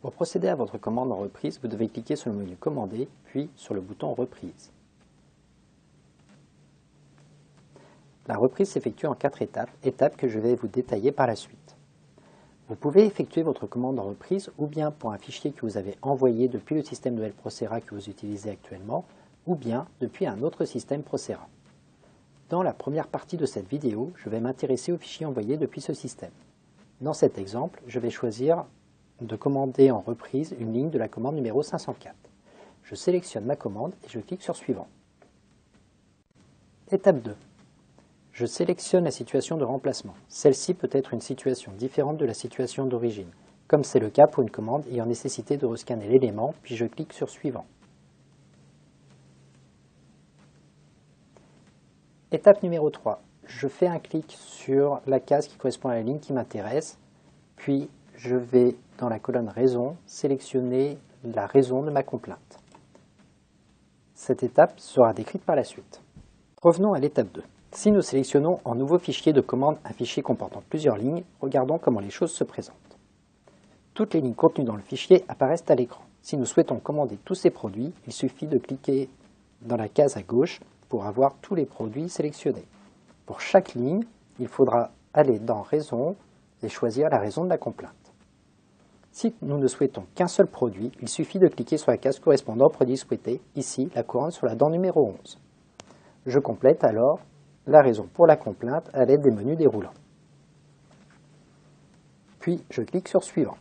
Pour procéder à votre commande en reprise, vous devez cliquer sur le menu Commander, puis sur le bouton Reprise. La reprise s'effectue en 4 étapes, étapes que je vais vous détailler par la suite. Vous pouvez effectuer votre commande en reprise ou bien pour un fichier que vous avez envoyé depuis le système de Procera que vous utilisez actuellement, ou bien depuis un autre système Procera. Dans la première partie de cette vidéo, je vais m'intéresser au fichier envoyé depuis ce système. Dans cet exemple, je vais choisir de commander en reprise une ligne de la commande numéro 504. Je sélectionne ma commande et je clique sur Suivant. Étape 2. Je sélectionne la situation de remplacement. Celle-ci peut être une situation différente de la situation d'origine, comme c'est le cas pour une commande ayant nécessité de rescanner l'élément, puis je clique sur Suivant. Étape numéro 3. Je fais un clic sur la case qui correspond à la ligne qui m'intéresse, puis je vais dans la colonne Raison sélectionner la raison de ma complainte. Cette étape sera décrite par la suite. Revenons à l'étape 2. Si nous sélectionnons en nouveau fichier de commande un fichier comportant plusieurs lignes, regardons comment les choses se présentent. Toutes les lignes contenues dans le fichier apparaissent à l'écran. Si nous souhaitons commander tous ces produits, il suffit de cliquer dans la case à gauche pour avoir tous les produits sélectionnés. Pour chaque ligne, il faudra aller dans Raison et choisir la raison de la complainte. Si nous ne souhaitons qu'un seul produit, il suffit de cliquer sur la case correspondant au produit souhaité, ici la couronne sur la dent numéro 11. Je complète alors la raison pour la complainte à l'aide des menus déroulants. Puis je clique sur Suivant.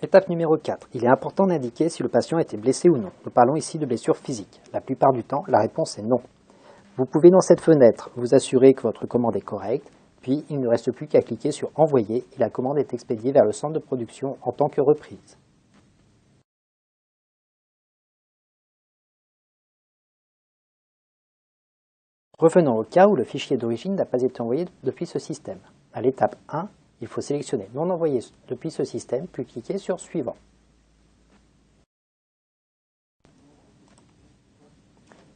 Étape numéro 4. Il est important d'indiquer si le patient a été blessé ou non. Nous parlons ici de blessure physique. La plupart du temps, la réponse est non. Vous pouvez dans cette fenêtre vous assurer que votre commande est correcte, puis il ne reste plus qu'à cliquer sur Envoyer et la commande est expédiée vers le centre de production en tant que reprise. Revenons au cas où le fichier d'origine n'a pas été envoyé depuis ce système. À l'étape 1, il faut sélectionner Non envoyé depuis ce système, puis cliquer sur Suivant.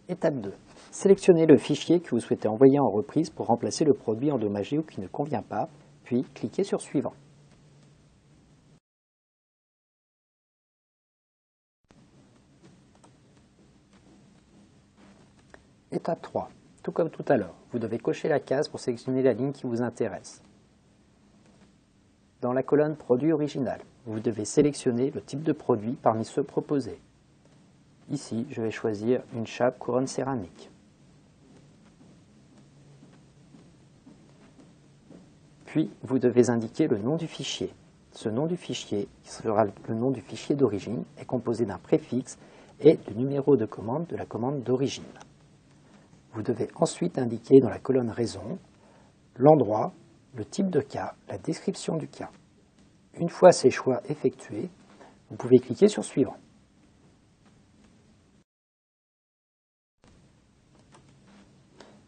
Étape 2. Sélectionnez le fichier que vous souhaitez envoyer en reprise pour remplacer le produit endommagé ou qui ne convient pas, puis cliquez sur Suivant. Étape 3. Tout comme tout à l'heure, vous devez cocher la case pour sélectionner la ligne qui vous intéresse. Dans la colonne Produit original, vous devez sélectionner le type de produit parmi ceux proposés. Ici, je vais choisir une chape couronne céramique. Puis, vous devez indiquer le nom du fichier. Ce nom du fichier, qui sera le nom du fichier d'origine, est composé d'un préfixe et du numéro de commande de la commande d'origine. Vous devez ensuite indiquer dans la colonne Raison l'endroit, le type de cas, la description du cas. Une fois ces choix effectués, vous pouvez cliquer sur Suivant.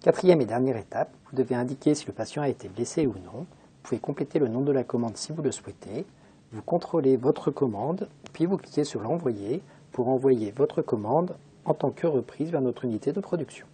Quatrième et dernière étape, vous devez indiquer si le patient a été blessé ou non. Vous pouvez compléter le nom de la commande si vous le souhaitez. Vous contrôlez votre commande, puis vous cliquez sur l'Envoyer pour envoyer votre commande en tant que reprise vers notre unité de production.